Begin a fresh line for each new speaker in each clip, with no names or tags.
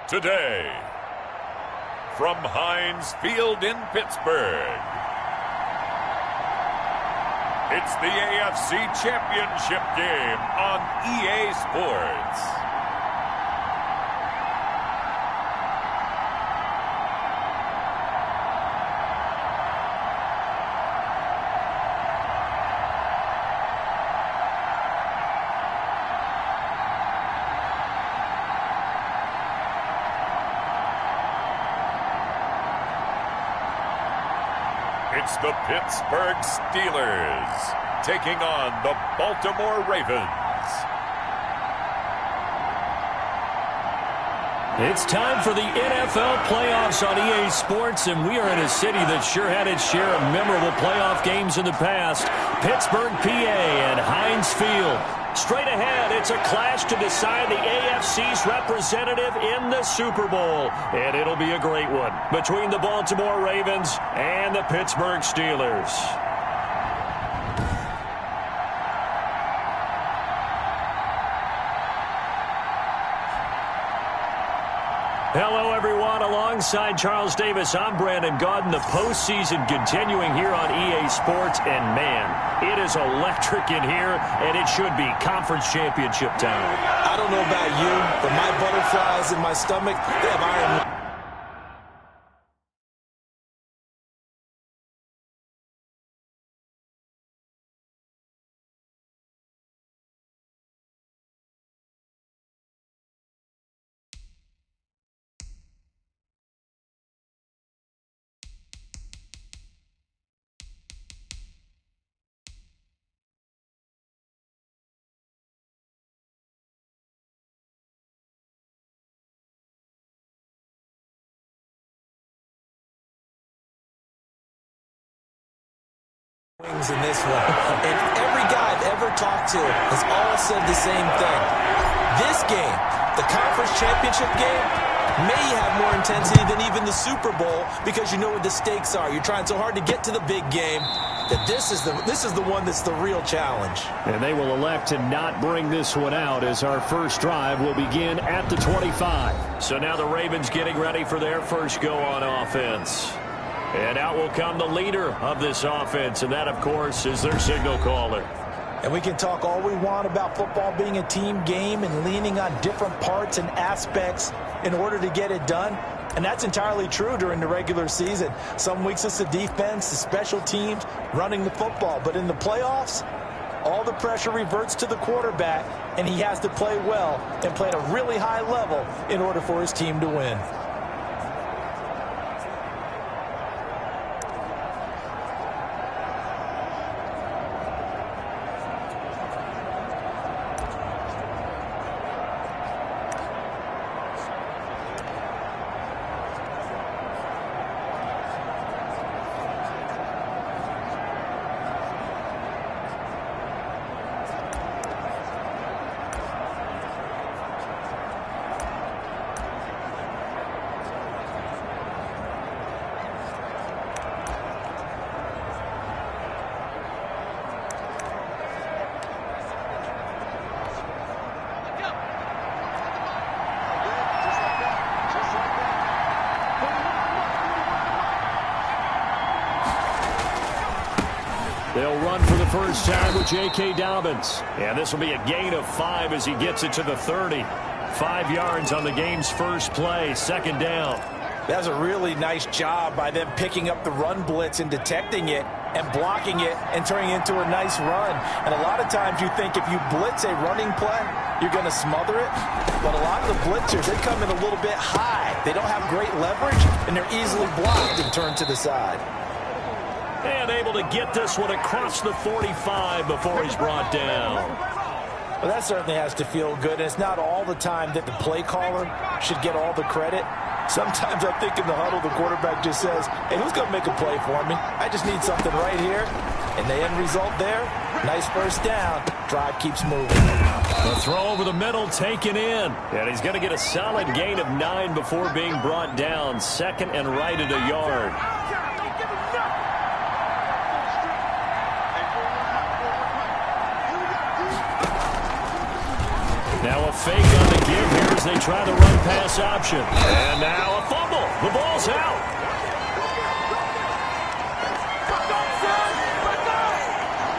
Today, from Heinz Field in Pittsburgh, it's the AFC Championship game on EA Sports. It's the Pittsburgh Steelers taking on the Baltimore Ravens.
It's time for the NFL playoffs on EA Sports, and we are in a city that sure had its share of memorable playoff games in the past. Pittsburgh, PA, and Heinz Field. Straight ahead, it's a clash to decide the AFC's representative in the Super Bowl. And it'll be a great one between the Baltimore Ravens and the Pittsburgh Steelers. Hello, everyone. Alongside Charles Davis, I'm Brandon Gaudin. The postseason continuing here on EA Sports. And, man, it is electric in here, and it should be conference championship time.
I don't know about you, but my butterflies in my stomach, they have iron. In this one, and every guy I've ever talked to has all said the same thing. This game, the conference championship game, may have more intensity than even the Super Bowl because you know what the stakes are. You're trying so hard to get to the big game that this is the one that's the real challenge.
And they will elect to not bring this one out as our first drive will begin at the 25. So now the Ravens getting ready for their first go on offense. And out will come the leader of this offense, and that, of course, is their signal caller.
And we can talk all we want about football being a team game and leaning on different parts and aspects in order to get it done. And that's entirely true during the regular season. Some weeks it's the defense, the special teams, running the football. But in the playoffs, all the pressure reverts to the quarterback, and he has to play well and play at a really high level in order for his team to win.
They'll run for the first time with J.K. Dobbins. And this will be a gain of 5 as he gets it to the 30. 5 yards on the game's first play, second down.
That was a really nice job by them picking up the run blitz and detecting it and blocking it and turning it into a nice run. And a lot of times you think if you blitz a running play, you're going to smother it. But a lot of the blitzers, they come in a little bit high. They don't have great leverage, and they're easily blocked and turned to the side.
And able to get this one across the 45 before he's brought down.
Well, that certainly has to feel good. And it's not all the time that the play caller should get all the credit. Sometimes I think in the huddle, the quarterback just says, hey, who's going to make a play for me? I just need something right here. And the end result there, nice first down. Drive keeps moving.
The throw over the middle taken in. And he's going to get a solid gain of 9 before being brought down. Second and right at a yard. Now a fake on the give. Here's they try the run-pass option. And now a fumble. The ball's out.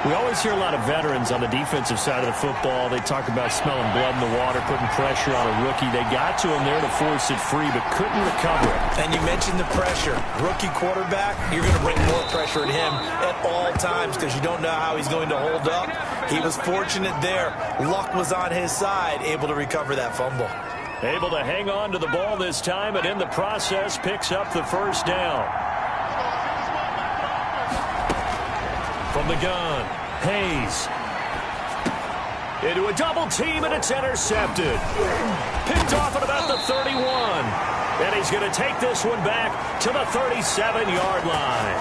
We always hear a lot of veterans on the defensive side of the football. They talk about smelling blood in the water, putting pressure on a rookie. They got to him there to force it free, but couldn't recover it.
And you mentioned the pressure. Rookie quarterback, you're going to bring more pressure at him at all times because you don't know how he's going to hold up. He was fortunate there. Luck was on his side, able to recover that fumble.
Able to hang on to the ball this time, and in the process picks up the first down. From the gun, Hayes. Into a double team, and it's intercepted. Picked off at about the 31. And he's going to take this one back to the 37-yard line.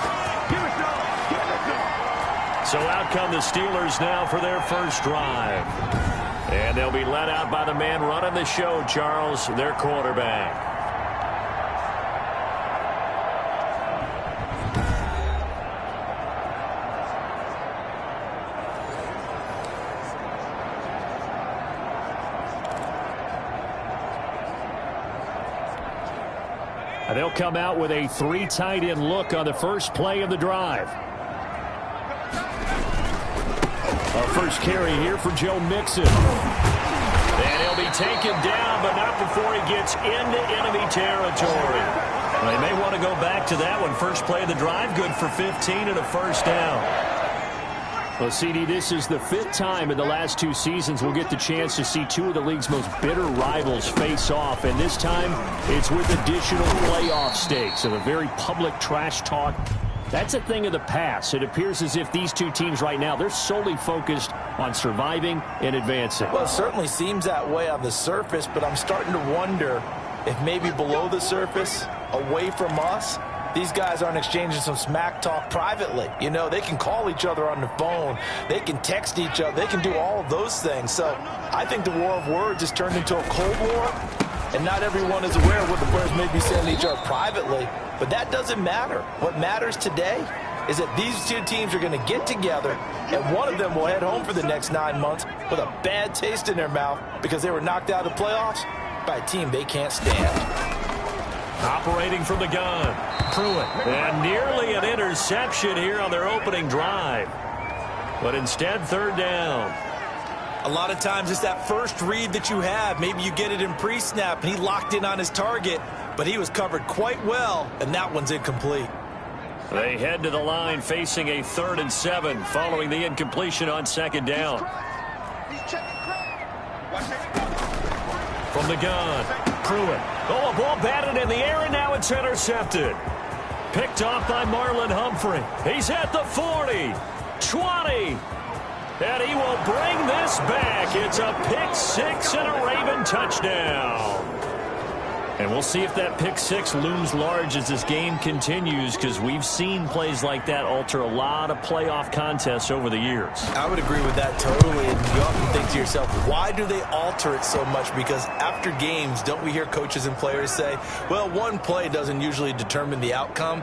So out come the Steelers now for their first drive. And they'll be led out by the man running the show, Charles, their quarterback. They'll come out with a 3 tight end look on the first play of the drive. Our first carry here for Joe Mixon. And he'll be taken down, but not before he gets into enemy territory. Well, they may want to go back to that one. First play of the drive, good for 15 and a first down. Well, CD, this is the 5th time in the last 2 seasons we'll get the chance to see 2 of the league's most bitter rivals face off. And this time, it's with additional playoff stakes. So the very public trash talk, that's a thing of the past. It appears as if these 2 teams right now, they're solely focused on surviving and advancing.
Well, it certainly seems that way on the surface, but I'm starting to wonder if maybe below the surface, away from us, these guys aren't exchanging some smack talk privately. You know, they can call each other on the phone. They can text each other. They can do all of those things. So I think the war of words has turned into a Cold War, and not everyone is aware of what the players may be saying to each other privately. But that doesn't matter. What matters today is that these 2 teams are going to get together, and one of them will head home for the next 9 months with a bad taste in their mouth because they were knocked out of the playoffs by a team they can't stand.
Operating from the gun, Pruitt. And nearly an interception here on their opening drive. But instead, 3rd down.
A lot of times it's that first read that you have. Maybe you get it in pre-snap, and he locked in on his target, but he was covered quite well, and that one's incomplete.
They head to the line facing a 3rd and 7 following the incompletion on 2nd down. From the gun, Pruitt. Oh, a ball batted in the air, and now it's intercepted. Picked off by Marlon Humphrey. He's at the 40, 20, and he will bring this back. It's a pick 6 and a Raven touchdown. And we'll see if that pick 6 looms large as this game continues, because we've seen plays like that alter a lot of playoff contests over the years.
I would agree with that totally, and you often think to yourself, why do they alter it so much? Because after games, don't we hear coaches and players say, well, one play doesn't usually determine the outcome?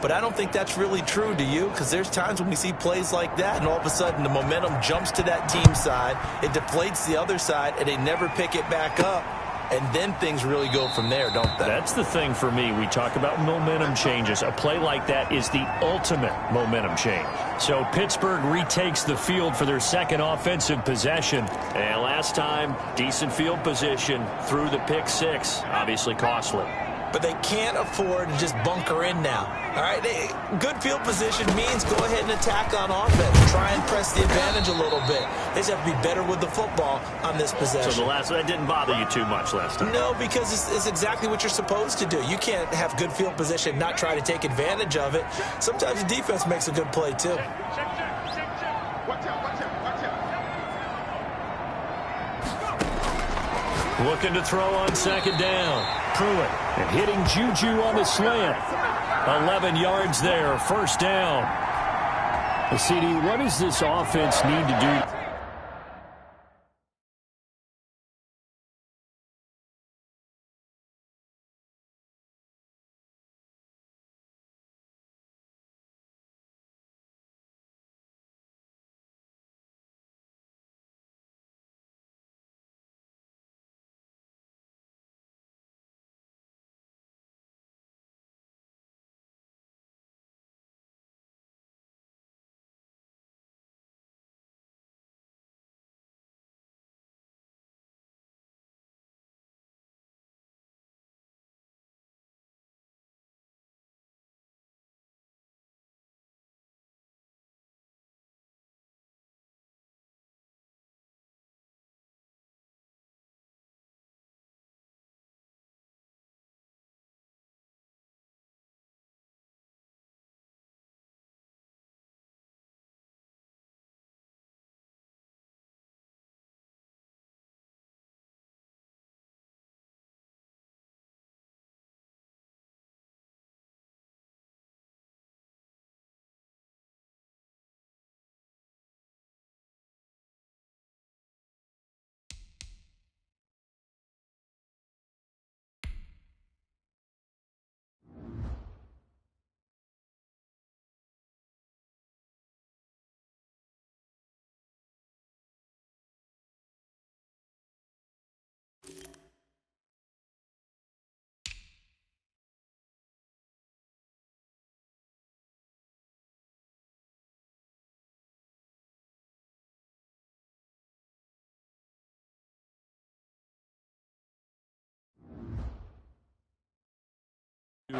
But I don't think that's really true, do you? Because there's times when we see plays like that, and all of a sudden the momentum jumps to that team side, it deflates the other side, and they never pick it back up. And then things really go from there, don't they?
That's the thing for me. We talk about momentum changes. A play like that is the ultimate momentum change. So Pittsburgh retakes the field for their 2nd offensive possession. And last time, decent field position through the pick 6. Obviously costly.
But they can't afford to just bunker in now. All right, good field position means go ahead and attack on offense. Try and press the advantage a little bit. They just have to be better with the football on this possession.
So that didn't bother you too much last time?
No, because it's exactly what you're supposed to do. You can't have good field position and not try to take advantage of it. Sometimes the defense makes a good play, too.
Looking to throw on 2nd down. Pruitt and hitting Juju on the slant. 11 yards there, 1st down. CD, what does this offense need to do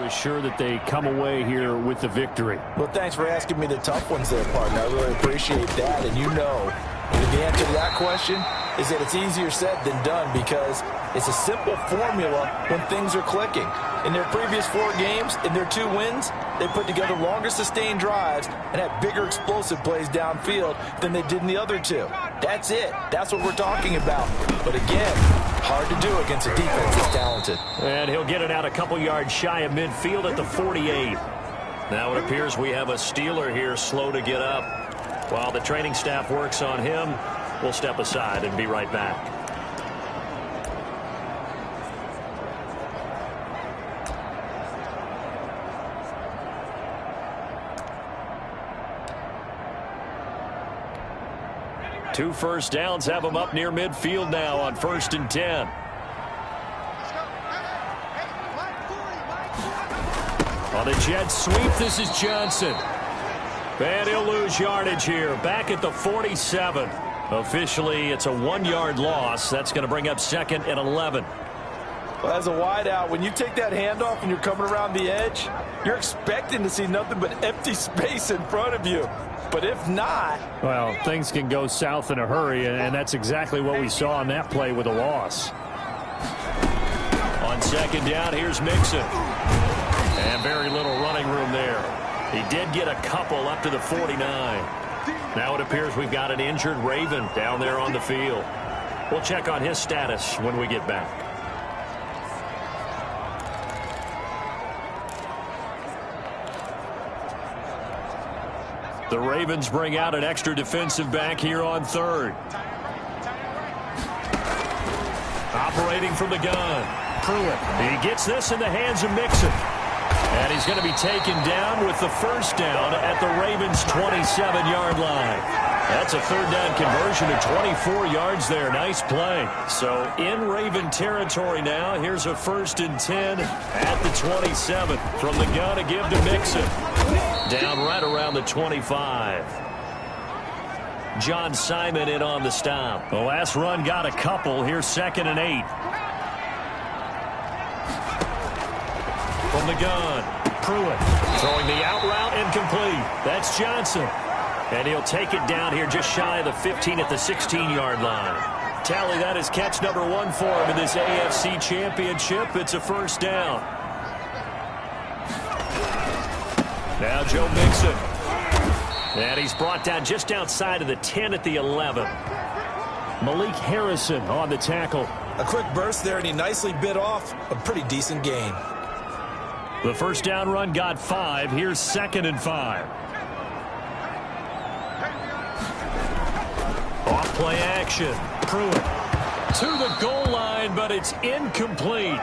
assure that they come away here with the victory.
Well, thanks for asking me the tough ones there, partner. I really appreciate that. And you know, the answer to that question is that it's easier said than done because it's a simple formula when things are clicking. In their previous 4 games, in their 2 wins, they put together longer sustained drives and had bigger explosive plays downfield than they did in the other 2. That's it. That's what we're talking about. But again, hard to do against a defense that's talented.
And he'll get it out a couple yards shy of midfield at the 48. Now it appears we have a Steeler here slow to get up. While the training staff works on him, we'll step aside and be right back. Two first downs have them up near midfield now on 1st and 10. On the jet sweep, this is Johnson. And he'll lose yardage here, back at the 47. Officially, it's a 1-yard loss. That's going to bring up 2nd and 11.
Well, as a wideout, when you take that handoff and you're coming around the edge, you're expecting to see nothing but empty space in front of you. But if not...
Well, things can go south in a hurry, and that's exactly what we saw on that play with a loss. On 2nd down, here's Mixon. And very little running room there. He did get a couple up to the 49. Now it appears we've got an injured Raven down there on the field. We'll check on his status when we get back. The Ravens bring out an extra defensive back here on 3rd. Operating from the gun. Pruitt. He gets this in the hands of Mixon. And he's going to be taken down with the first down at the Ravens' 27-yard line. That's a 3rd down conversion of 24 yards there. Nice play. So in Raven territory now. Here's a 1st and 10 at the 27. From the gun to give to Mixon. Down right around the 25. John Simon in on the stop. The last run got a couple. Here's 2nd and 8. From the gun, Pruitt throwing the out route incomplete. That's Johnson. And he'll take it down here just shy of the 15 at the 16-yard line. Tally, that is catch number 1 for him in this AFC Championship. It's a 1st down. Now Joe Mixon. And he's brought down just outside of the 10 at the 11. Malik Harrison on the tackle.
A quick burst there, and he nicely bit off a pretty decent gain.
The first down run got 5. Here's 2nd and 5. Off play action. Pruitt to the goal line, but it's incomplete.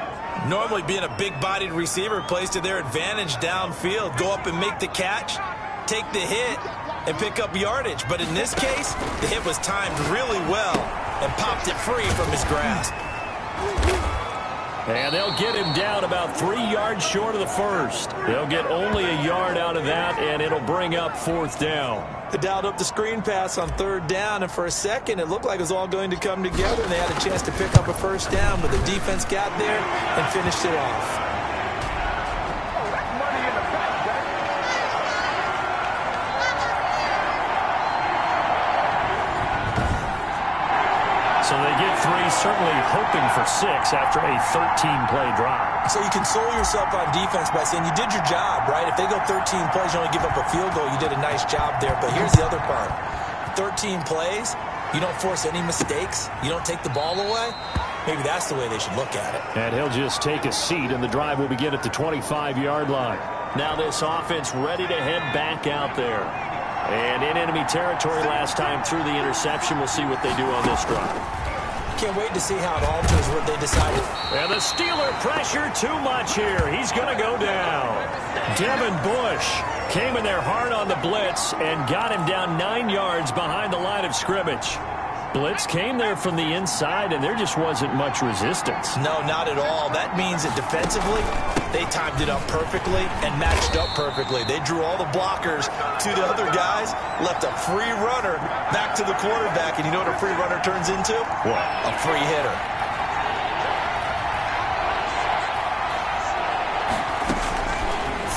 Normally being a big-bodied receiver plays to their advantage downfield. Go up and make the catch, take the hit, and pick up yardage. But in this case, the hit was timed really well and popped it free from his grasp.
And they'll get him down about 3 yards short of the first. They'll get only a yard out of that, and it'll bring up 4th down.
They dialed up the screen pass on 3rd down, and for a second, it looked like it was all going to come together, and they had a chance to pick up a 1st down, but the defense got there and finished it off.
So they get 3, certainly hoping for 6 after a 13-play drive.
So you console yourself on defense by saying you did your job, right? If they go 13 plays, you only give up a field goal, you did a nice job there. But here's the other part. 13 plays, you don't force any mistakes, you don't take the ball away. Maybe that's the way they should look at it.
And he'll just take a seat, and the drive will begin at the 25-yard line. Now this offense ready to head back out there. And in enemy territory last time through the interception. We'll see what they do on this drive.
Can't wait to see how it alters what they decided.
And the Steeler pressure too much here. He's going to go down. Devin Bush came in there hard on the blitz and got him down 9 yards behind the line of scrimmage. Blitz came there from the inside, and there just wasn't much resistance.
No, not at all. That means that defensively, they timed it up perfectly and matched up perfectly. They drew all the blockers to the other guys, left a free runner back to the quarterback, and you know what a free runner turns into?
What?
A free hitter.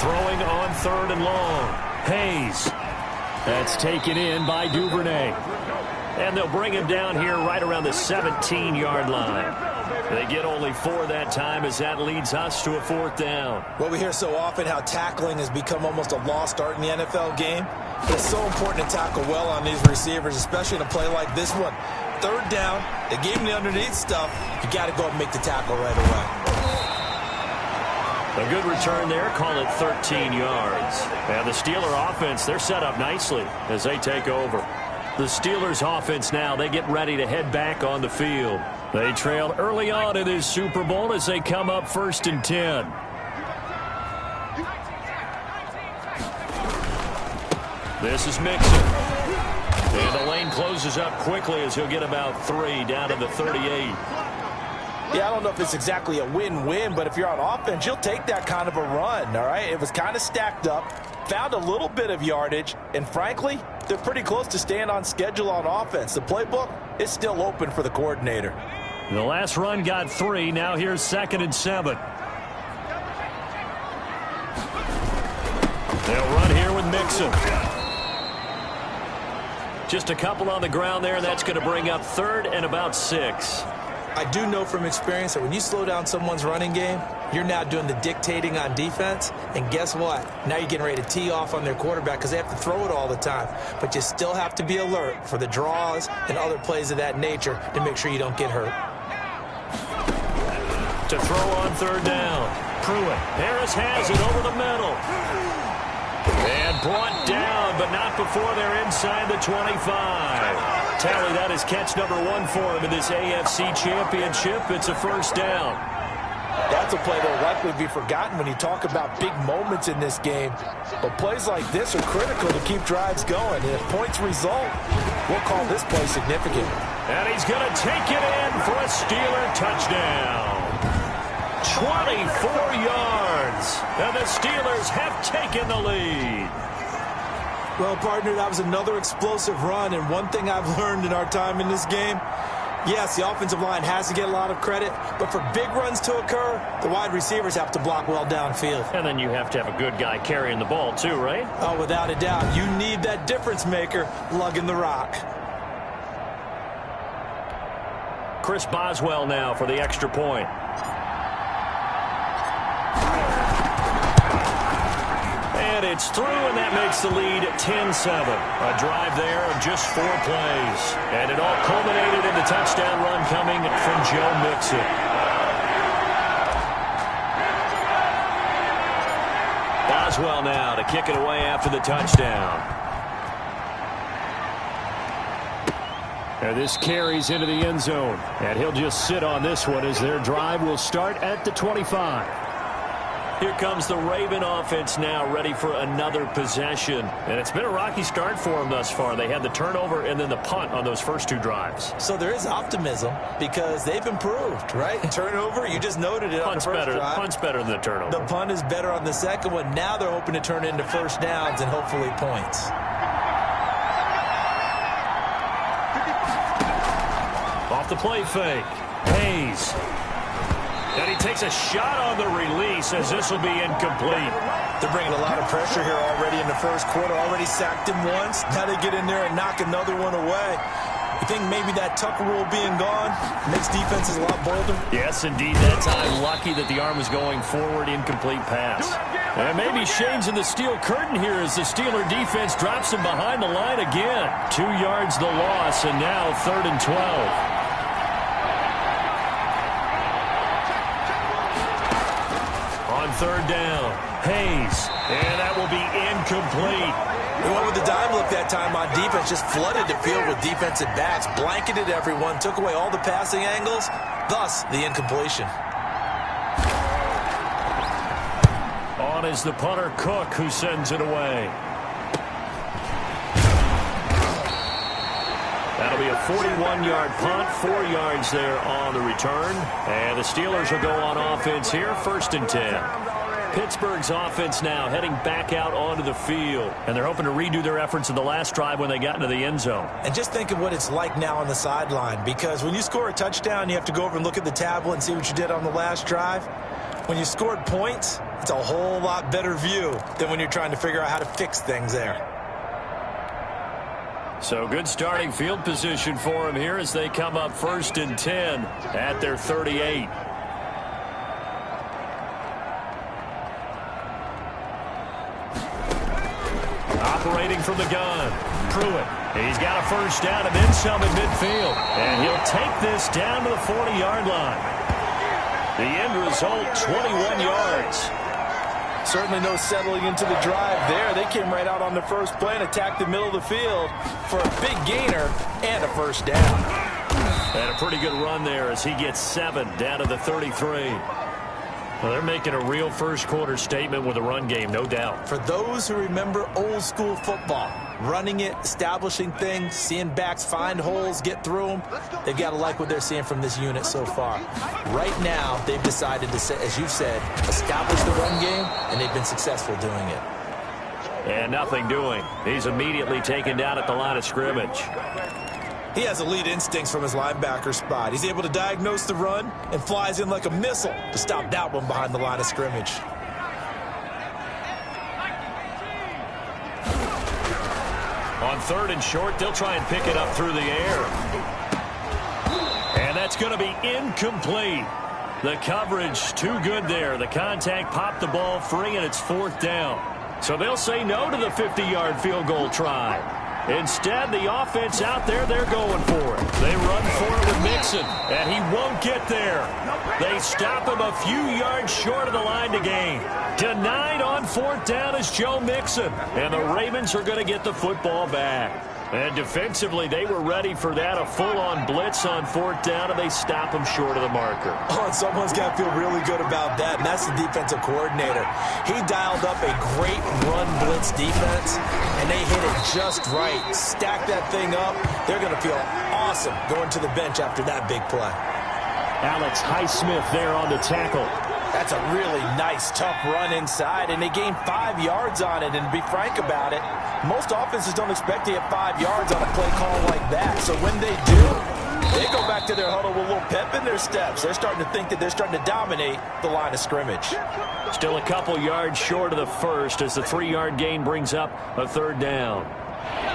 Throwing on 3rd and long. Hayes. That's taken in by Duvernay. And they'll bring him down here right around the 17-yard line. They get only 4 that time as that leads us to a 4th down.
Well, we hear so often how tackling has become almost a lost art in the NFL game. It's so important to tackle well on these receivers, especially in a play like this one. 3rd down, they gave him the underneath stuff. You got to go and make the tackle right away.
A good return there, call it 13 yards. And the Steeler offense, they're set up nicely as they take over. The Steelers offense now, they get ready to head back on the field. They trailed early on in this Super Bowl as they come up 1st and 10. This is Mixon. And the lane closes up quickly as he'll get about 3 down to the 38.
Yeah, I don't know if it's exactly a win-win, but if you're on offense, you'll take that kind of a run, all right? It was kind of stacked up, found a little bit of yardage, and frankly, they're pretty close to staying on schedule on offense. The playbook is still open for the coordinator.
The last run got 3. Now here's 2nd and 7. They'll run here with Mixon. Just a couple on the ground there, and that's going to bring up 3rd and about 6.
I do know from experience that when you slow down someone's running game, you're now doing the dictating on defense. And guess what? Now you're getting ready to tee off on their quarterback because they have to throw it all the time. But you still have to be alert for the draws and other plays of that nature to make sure you don't get hurt.
To throw on 3rd down. Pruitt. Harris has it over the middle. And brought down, but not before they're inside the 25. Tally, that is catch number 1 for him in this AFC Championship. It's a 1st down.
That's a play that will likely be forgotten when you talk about big moments in this game. But plays like this are critical to keep drives going. And if points result, we'll call this play significant.
And he's going to take it in for a Steeler touchdown. 24 yards. And the Steelers have taken the lead.
Well, partner, that was another explosive run, and one thing I've learned in our time in this game, yes, the offensive line has to get a lot of credit, but for big runs to occur, the wide receivers have to block well downfield.
And then you have to have a good guy carrying the ball too, right?
Oh, without a doubt. You need that difference maker lugging the rock.
Chris Boswell now for the extra point. And it's through, and that makes the lead 10-7. A drive there of just 4 plays. And it all culminated in the touchdown run coming from Joe Mixon. Boswell now to kick it away after the touchdown. And this carries into the end zone. And he'll just sit on this one as their drive will start at the 25. Here comes the Raven offense now, ready for another possession. And it's been a rocky start for them thus far. They had the turnover and then the punt on those first 2 drives.
So there is optimism because they've improved, right? Turnover, you just noted it on the first drive.
Punt's better than the turnover.
The punt is better on the second one. Now they're hoping to turn it into 1st downs and hopefully points.
Off the play fake. Hayes. And he takes a shot on the release as this will be incomplete.
They're bringing a lot of pressure here already in the first quarter. Already sacked him once. Now they get in there and knock another one away. You think maybe that Tucker rule being gone makes defenses a lot bolder?
Yes, indeed. That time, lucky that the arm was going forward, incomplete pass. And maybe Shane's in the steel curtain here as the Steeler defense drops him behind the line again. 2 yards the loss, and now 3rd and 12. On 3rd down, Hayes, and that will be incomplete.
They went with the dime look that time on defense, just flooded the field with defensive backs, blanketed everyone, took away all the passing angles, thus the incompletion.
On is the punter Cook, who sends it away. That'll be a 41-yard punt, 4 yards there on the return. And the Steelers will go on offense here, 1st and 10. Pittsburgh's offense now heading back out onto the field. And they're hoping to redo their efforts in the last drive when they got into the end zone.
And just think of what it's like now on the sideline, because when you score a touchdown, you have to go over and look at the tablet and see what you did on the last drive. When you scored points, it's a whole lot better view than when you're trying to figure out how to fix things there.
So good starting field position for him here as they come up 1st and 10 at their 38. Operating from the gun, Pruitt. He's got a first down and then some in midfield. And he'll take this down to the 40-yard line. The end result, 21 yards.
Certainly no settling into the drive there. They came right out on the first play and attacked the middle of the field for a big gainer and a first down.
And a pretty good run there as he gets 7 down to the 33. Well, they're making a real first-quarter statement with a run game, no doubt.
For those who remember old-school football, running it, establishing things, seeing backs find holes, get through them, they've got to like what they're seeing from this unit so far. Right now, they've decided to, as you've said, establish the run game, and they've been successful doing it.
And nothing doing. He's immediately taken down at the line of scrimmage.
He has elite instincts from his linebacker spot. He's able to diagnose the run and flies in like a missile to stop that one behind the line of scrimmage.
On 3rd and short, they'll try and pick it up through the air. And that's going to be incomplete. The coverage too good there. The contact popped the ball free, and it's 4th down. So they'll say no to the 50-yard field goal try. Instead, the offense out there, they're going for it. They run for it with Mixon, and he won't get there. They stop him a few yards short of the line to gain. Denied on 4th down is Joe Mixon, and the Ravens are going to get the football back. And defensively, they were ready for that, a full-on blitz on 4th down, and they stop him short of the marker.
Oh, and someone's got to feel really good about that, and that's the defensive coordinator. He dialed up a great run blitz defense, and they hit it just right. Stack that thing up. They're going to feel awesome going to the bench after that big play.
Alex Highsmith there on the tackle.
That's a really nice, tough run inside, and they gained 5 yards on it. And to be frank about it, most offenses don't expect to get 5 yards on a play call like that. So when they do, they go back to their huddle with a little pep in their steps. They're starting to think that they're starting to dominate the line of scrimmage.
Still a couple yards short of the first as the 3-yard gain brings up a 3rd down.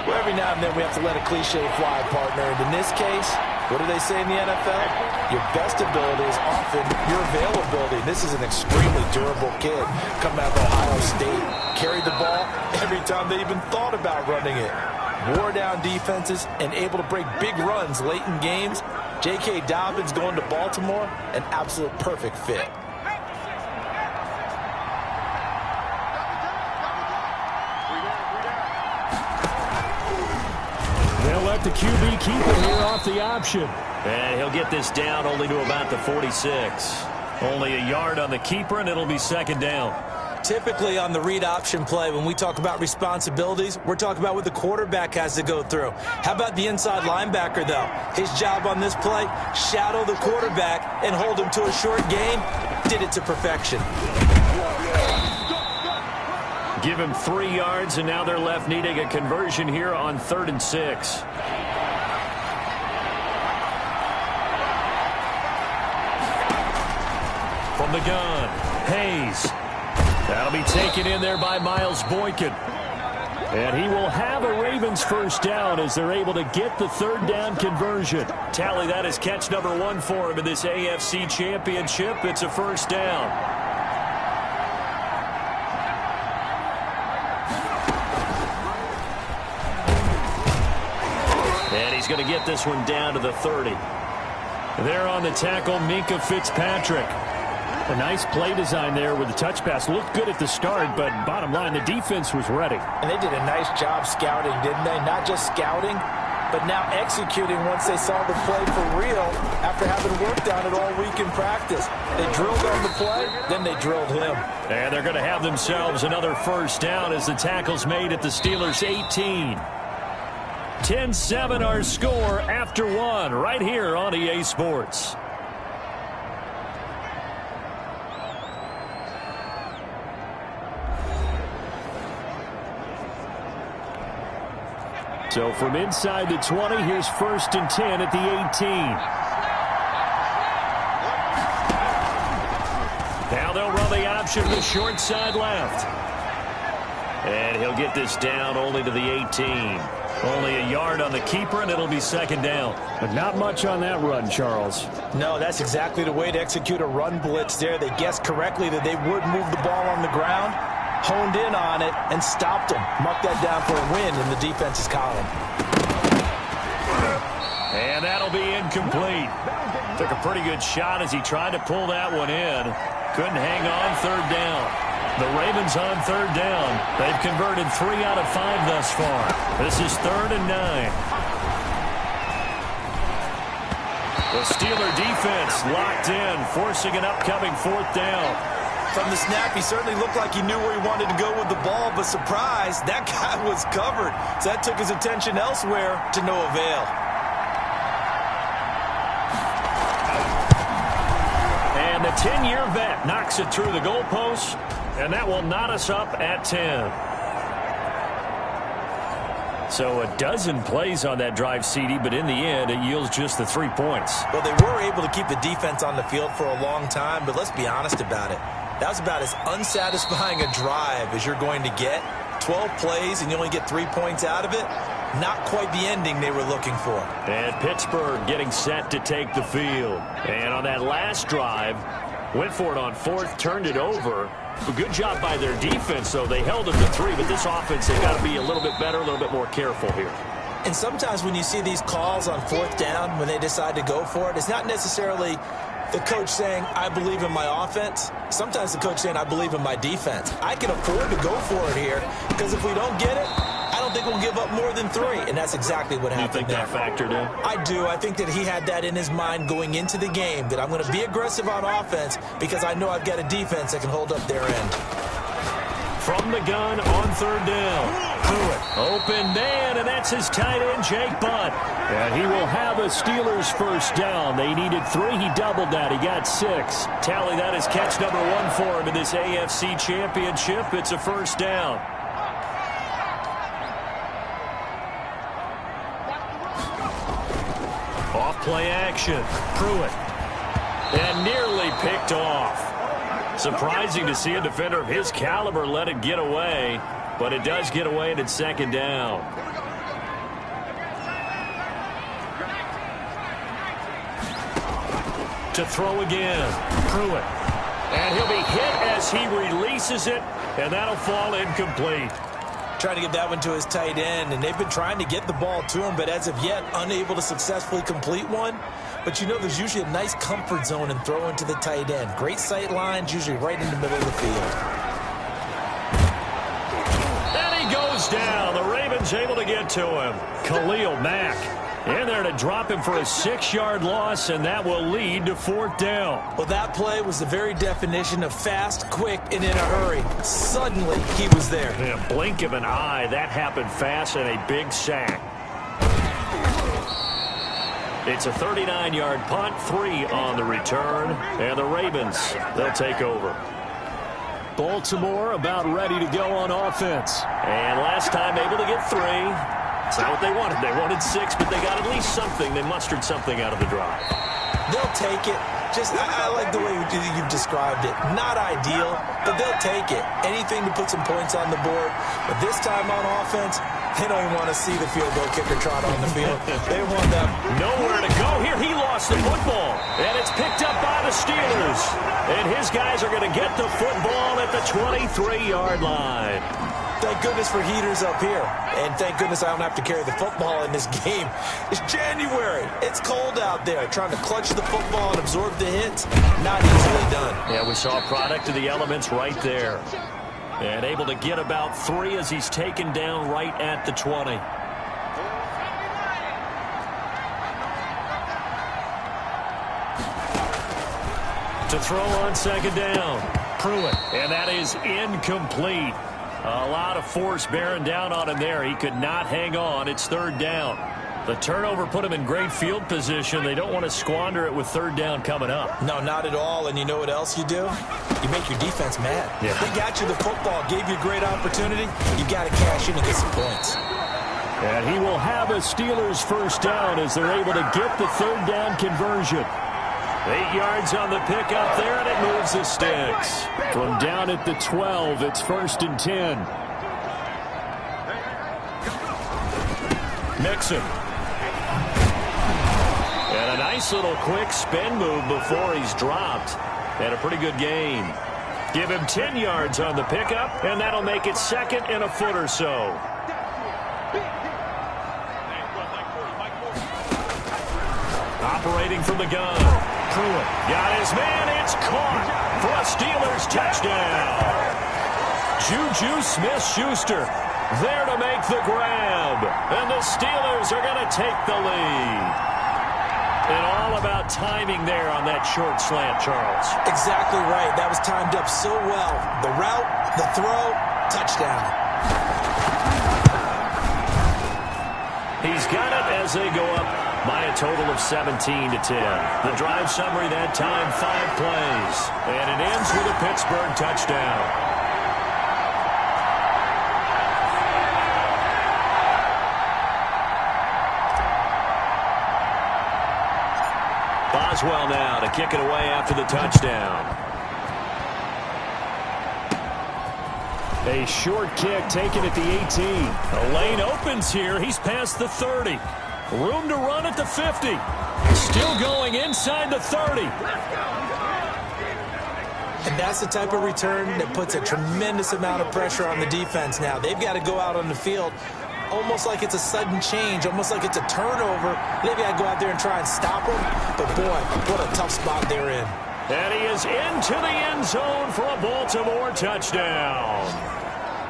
Well, every now and then we have to let a cliche fly, partner. And in this case, what do they say in the NFL? Your best ability is often your availability. This is an extremely durable kid coming out of Ohio State. Carried the ball every time they even thought about running it. Wore down defenses and able to break big runs late in games. J.K. Dobbins going to Baltimore, an absolute perfect fit.
They'll let the QB keep it here off the option. And he'll get this down only to about the 46. Only a yard on the keeper, and it'll be 2nd down.
Typically on the read option play, when we talk about responsibilities, we're talking about what the quarterback has to go through. How about the inside linebacker, though? His job on this play, shadow the quarterback and hold him to a short gain. Did it to perfection.
Give him 3 yards, and now they're left needing a conversion here on 3rd and 6. From the gun, Hayes. That'll be taken in there by Miles Boykin. And he will have a Ravens first down as they're able to get the 3rd down conversion. Tally that as catch number 1 for him in this AFC Championship. It's a first down. And he's going to get this one down to the 30. There on the tackle, Minkah Fitzpatrick. A nice play design there with the touch pass. Looked good at the start, but bottom line, the defense was ready.
And they did a nice job scouting, didn't they? Not just scouting, but now executing once they saw the play for real after having worked on it all week in practice. They drilled on the play, then they drilled him.
And they're going to have themselves another first down as the tackle's made at the Steelers' 18. 10-7 our score after 1 right here on EA Sports. So from inside the 20, here's 1st and 10 at the 18. Now they'll run the option to the short side left. And he'll get this down only to the 18. Only a yard on the keeper, and it'll be second down.
But not much on that run, Charles.
No, that's exactly the way to execute a run blitz there. They guessed correctly that they would move the ball on the ground, honed in on it, and stopped them. Mark that down for a win in the defense's column.
And that'll be incomplete. Took a pretty good shot as he tried to pull that one in. Couldn't hang on third down. The Ravens on third down. They've converted 3 out of 5 thus far. This is 3rd and 9. The Steeler defense locked in, forcing an upcoming 4th down.
From the snap, he certainly looked like he knew where he wanted to go with the ball, but surprise, that guy was covered. So that took his attention elsewhere to no avail.
And the 10-year vet knocks it through the goalpost, and that will knot us up at 10. So a dozen plays on that drive, CD, but in the end, it yields just the 3 points.
Well, they were able to keep the defense on the field for a long time, but let's be honest about it. That was about as unsatisfying a drive as you're going to get. 12 plays, and you only get 3 points out of it. Not quite the ending they were looking for.
And Pittsburgh getting set to take the field. And on that last drive, went for it on 4th, turned it over. A good job by their defense, though. They held them to 3, but this offense, they've got to be a little bit better, a little bit more careful here.
And sometimes when you see these calls on 4th down, when they decide to go for it, it's not necessarily the coach saying, I believe in my offense. Sometimes the coach saying, I believe in my defense. I can afford to go for it here, because if we don't get it, I don't think we'll give up more than 3. And that's exactly what happened there.
You think that factored in?
I do. I think that he had that in his mind going into the game, that I'm going to be aggressive on offense because I know I've got a defense that can hold up their end.
From the gun on 3rd down. Pruitt, open man, and that's his tight end, Jake Butt. And he will have a Steelers first down. They needed 3. He doubled that. He got 6. Tally, that is catch number 1 for him in this AFC Championship. It's a first down. Off play action. Pruitt. And nearly picked off. Surprising to see a defender of his caliber let it get away, but it does get away, and it's second down. To throw again, Pruitt. And he'll be hit as he releases it, and that'll fall incomplete.
Trying to get that one to his tight end, and they've been trying to get the ball to him, but as of yet, unable to successfully complete one. But you know, there's usually a nice comfort zone in throwing to the tight end. Great sight lines, usually right in the middle of the field.
And he goes down. The Ravens able to get to him. Khalil Mack in there to drop him for a 6-yard loss, and that will lead to 4th down.
Well, that play was the very definition of fast, quick, and in a hurry. Suddenly, he was there.
In a blink of an eye, that happened fast, and a big sack. It's a 39-yard punt, 3 on the return, and the Ravens, they'll take over.
Baltimore about ready to go on offense.
And last time able to get 3. It's not what they wanted. They wanted 6, but they got at least something. They mustered something out of the drive.
They'll take it. I like the way you've described it. Not ideal, but they'll take it. Anything to put some points on the board. But this time on offense, they don't even want to see the field goal kicker trot on the field. They want them.
Nowhere to go. Here he lost the football. And it's picked up by the Steelers. And his guys are going to get the football at the 23-yard line.
Thank goodness for heaters up here. And thank goodness I don't have to carry the football in this game. It's January. It's cold out there. Trying to clutch the football and absorb the hits, not easily done.
Yeah, we saw a product of the elements right there. And able to get about 3 as he's taken down right at the 20. To throw on second down. Pruitt. And that is incomplete. A lot of force bearing down on him there. He could not hang on. It's 3rd down. The turnover put him in great field position. They don't want to squander it with 3rd down coming up.
No, not at all. And you know what else you do? You make your defense mad.
Yeah.
They got you the football, gave you a great opportunity. You got to cash in and get some points.
And he will have a Steelers first down as they're able to get the 3rd down conversion.
8 yards on the pickup there, and it moves the sticks.
From down at the 12, it's 1st and 10.
Mixon. And a nice little quick spin move before he's dropped. And a pretty good gain. Give him 10 yards on the pickup, and that'll make it 2nd and a foot or so. Operating from the gun. Pruitt got his man. It's caught for a Steelers touchdown. Juju Smith-Schuster there to make the grab. And the Steelers are going to take the lead. And all about timing there on that short slant, Charles.
Exactly right. That was timed up so well. The route, the throw, touchdown.
He's got it as they go up by a total of 17-10. The drive summary that time, 5 plays. And it ends with a Pittsburgh touchdown. Boswell now to kick it away after the touchdown.
A short kick taken at the 18.
The lane opens here. He's past the 30. Room to run at the 50. Still going inside the 30.
And that's the type of return that puts a tremendous amount of pressure on the defense now. They've got to go out on the field almost like it's a sudden change, almost like it's a turnover. They've got to go out there and try and stop them. But, boy, what a tough spot they're in.
And he is into the end zone for a Baltimore touchdown.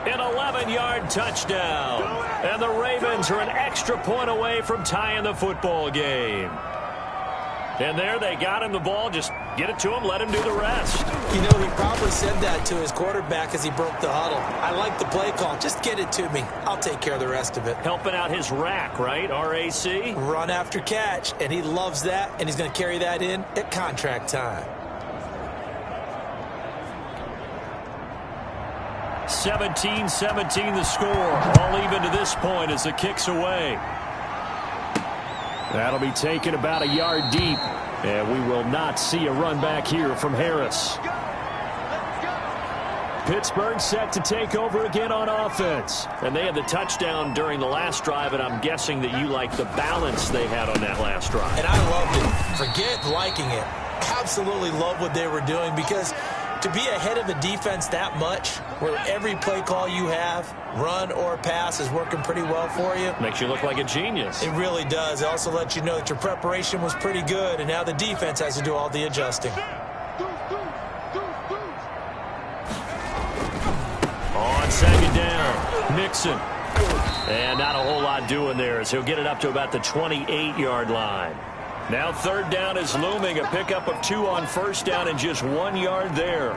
An 11-yard touchdown. And the Ravens are an extra point away from tying the football game. And there they got him the ball. Just get it to him, let him do the rest.
You know, he probably said that to his quarterback as he broke the huddle. I like the play call. Just get it to me. I'll take care of the rest of it.
Helping out his rack, right? R-A-C?
Run after catch, and he loves that, and he's going to carry that in at contract time.
17-17 the score. All even to this point as the kick's away.
That'll be taken about a yard deep. And we will not see a run back here from Harris. Pittsburgh set to take over again on offense.
And they had the touchdown during the last drive, and I'm guessing that you like the balance they had on that last drive.
And I loved it. Forget liking it. Absolutely love what they were doing, because to be ahead of a defense that much, where every play call you have, run or pass, is working pretty well for you.
Makes you look like a genius.
It really does. It also lets you know that your preparation was pretty good, and now the defense has to do all the adjusting.
On 2nd down, Mixon. And not a whole lot doing there as he'll get it up to about the 28-yard line. Now 3rd down is looming, a pickup of 2 on 1st down and just 1 yard there.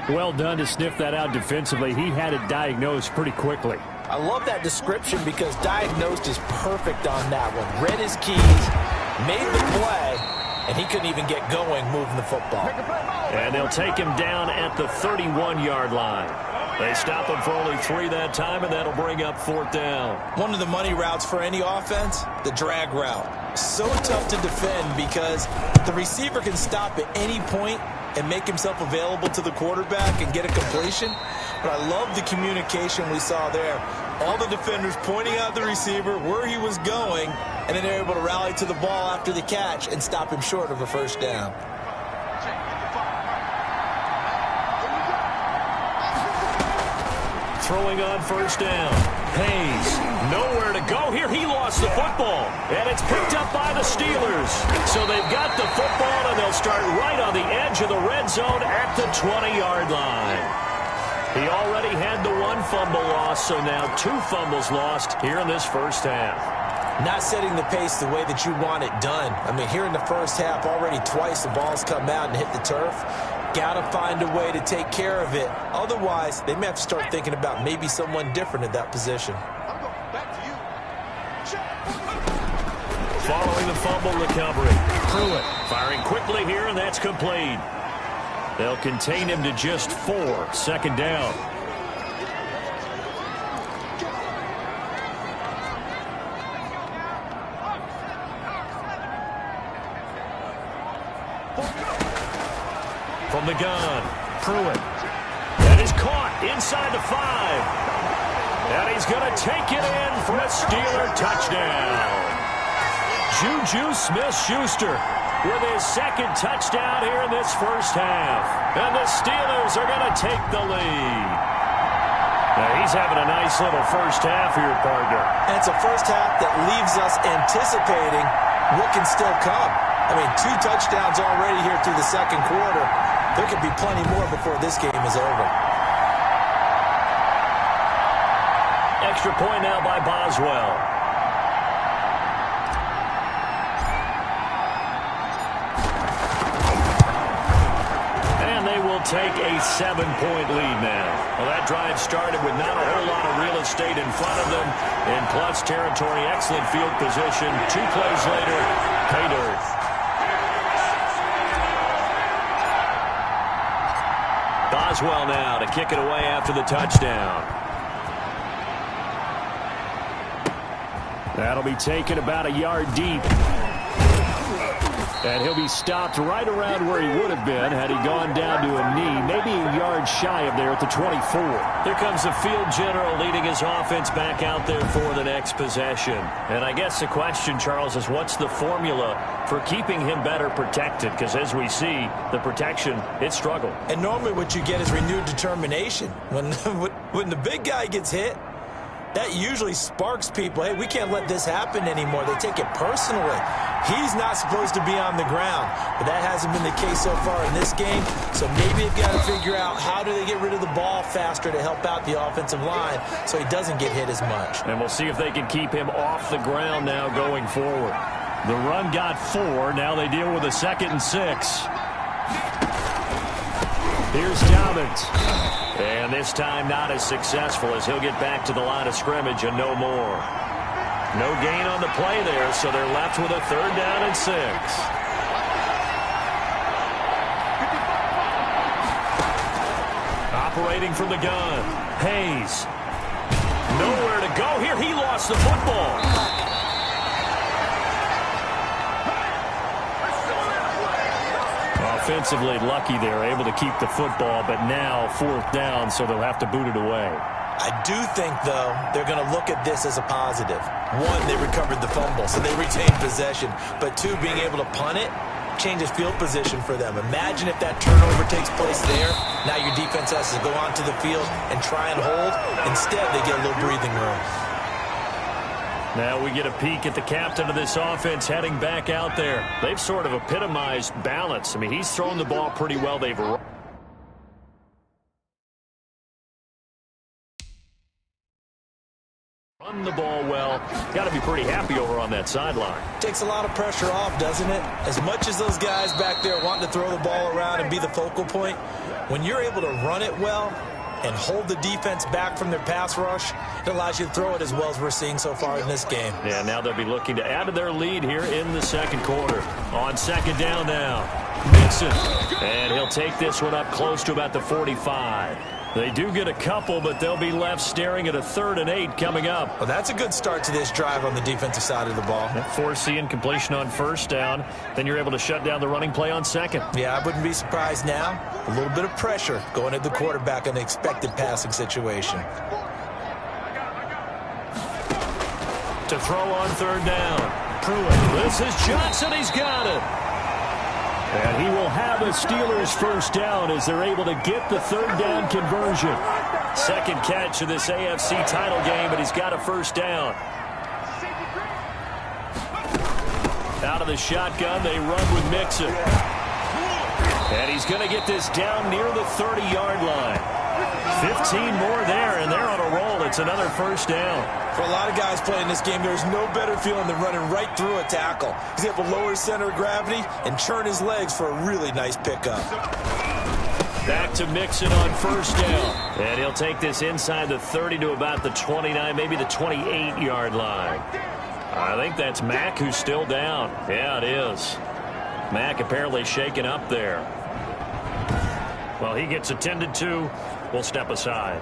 Well done to sniff that out defensively. He had it diagnosed pretty quickly.
I love that description, because diagnosed is perfect on that one. Read his keys, made the play, and he couldn't even get going moving the football.
And they'll take him down at the 31-yard line. They stop him for only 3 that time, and that'll bring up 4th down.
One of the money routes for any offense, the drag route. So tough to defend, because the receiver can stop at any point and make himself available to the quarterback and get a completion. But I love the communication we saw there. All the defenders pointing out the receiver, where he was going, and then they're able to rally to the ball after the catch and stop him short of a 1st down.
Throwing on 1st down. Hayes, nowhere to go here. He lost the football, and it's picked up by the Steelers. So they've got the football, and they'll start right on the edge of the red zone at the 20-yard line. He already had the 1 fumble loss, so now 2 fumbles lost here in this 1st half.
Not setting the pace the way that you want it done. I mean, here in the 1st half, already twice the ball's come out and hit the turf. Got to find a way to take care of it. Otherwise, they may have to start thinking about maybe someone different at that position.
Following the fumble recovery, Pruitt firing quickly here, and that's complete. They'll contain him to just 4. 2nd down. the gun. Pruitt. And is caught inside the 5. And he's going to take it in for a Steeler touchdown. Juju Smith-Schuster with his second touchdown here in this first half. And the Steelers are going to take the lead. Now he's having a nice little first half here, partner.
And it's a first half that leaves us anticipating what can still come. I mean, 2 touchdowns already here through the second quarter. There could be plenty more before this game is over.
Extra point now by Boswell. And they will take a 7-point lead now. Well, that drive started with not a whole lot of real estate in front of them. In plus territory, excellent field position. 2 plays later, pay dirt. Boswell now to kick it away after the touchdown. That'll be taken about a yard deep. And he'll be stopped right around where he would have been had he gone down to a knee, maybe a yard shy of there at the 24. Here comes the field general leading his offense back out there for the next possession. And I guess the question, Charles, is what's the formula for keeping him better protected? Because as we see, the protection, it struggled.
And normally what you get is renewed determination. When the big guy gets hit, that usually sparks people. Hey, we can't let this happen anymore. They take it personally. He's not supposed to be on the ground, but that hasn't been the case so far in this game. So maybe they've got to figure out how do they get rid of the ball faster to help out the offensive line so he doesn't get hit as much.
And we'll see if they can keep him off the ground now going forward. The run got 4. Now they deal with a 2nd and 6. Here's Dobbins. And this time not as successful as he'll get back to the line of scrimmage and no more. No gain on the play there, so they're left with a 3rd down and 6. Operating from the gun. Hayes. Nowhere to go here. He lost the football. Offensively lucky they're able to keep the football, but now 4th down, so they'll have to boot it away.
I do think, though, they're going to look at this as a positive. 1, they recovered the fumble, so they retained possession. But 2, being able to punt it changes field position for them. Imagine if that turnover takes place there. Now your defense has to go onto the field and try and hold. Instead, they get a little breathing room.
Now we get a peek at the captain of this offense heading back out there. They've sort of epitomized balance. I mean, he's thrown the ball pretty well. They've run the ball well. Got to be pretty happy over on that sideline.
Takes a lot of pressure off, doesn't it? As much as those guys back there want to throw the ball around and be the focal point, when you're able to run it well and hold the defense back from their pass rush, it allows you to throw it as well as we're seeing so far in this game.
Yeah, now they'll be looking to add to their lead here in the second quarter. On 2nd down now, Mixon. And he'll take this one up close to about the 45. They do get a couple, but they'll be left staring at a 3rd and 8 coming up.
Well, that's a good start to this drive on the defensive side of the ball.
Forcing completion on 1st down. Then you're able to shut down the running play on 2nd.
Yeah, I wouldn't be surprised now. A little bit of pressure going at the quarterback in the expected passing situation.
To throw on 3rd down. Pruitt. This is Johnson. He's got it. And he will have a Steelers 1st down as they're able to get the 3rd down conversion. 2nd catch of this AFC title game, but he's got a 1st down. Out of the shotgun, they run with Mixon. And he's going to get this down near the 30-yard line. 15 more there, and they're on a roll. It's another 1st down.
For a lot of guys playing this game, there's no better feeling than running right through a tackle. He's able to lower his center of gravity and churn his legs for a really nice pickup.
Back to Mixon on 1st down. And he'll take this inside the 30 to about the 29, maybe the 28-yard line. I think that's Mack who's still down. Yeah, it is. Mack apparently shaken up there. Well, he gets attended to. We'll step aside.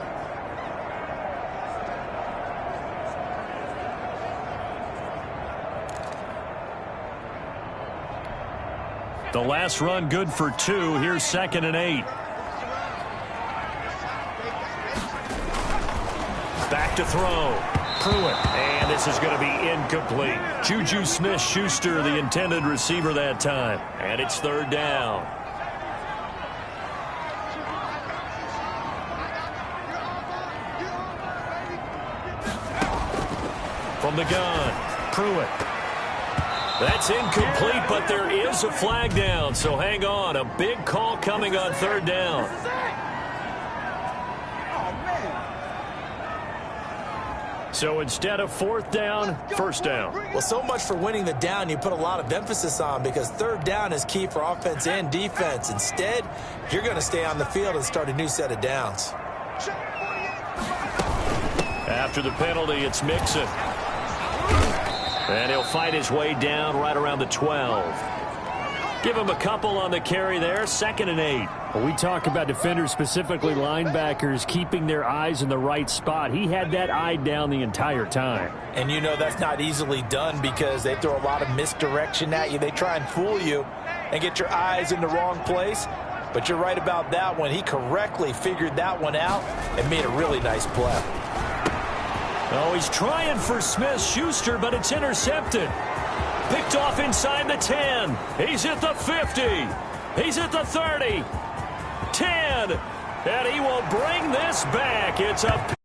The last run good for 2. Here's 2nd and 8. Back to throw. Pruitt. And this is going to be incomplete. Juju Smith-Schuster, the intended receiver that time. And it's 3rd down. From the gun, Pruitt. That's incomplete, but there is a flag down, so hang on. A big call coming on 3rd down. So instead of 4th down, 1st down.
Well, so much for winning the down you put a lot of emphasis on, because 3rd down is key for offense and defense. Instead, you're going to stay on the field and start a new set of downs.
After the penalty, it's Mixon. And he'll fight his way down right around the 12. Give him a couple on the carry there. 2nd and 8.
Well, we talk about defenders, specifically linebackers, keeping their eyes in the right spot. He had that eye down the entire time.
And you know that's not easily done, because they throw a lot of misdirection at you. They try and fool you and get your eyes in the wrong place. But you're right about that one. He correctly figured that one out and made a really nice play.
Oh, he's trying for Smith-Schuster, but it's intercepted. Picked off inside the 10. He's at the 50. He's at the 30. 10. And he will bring this back. It's a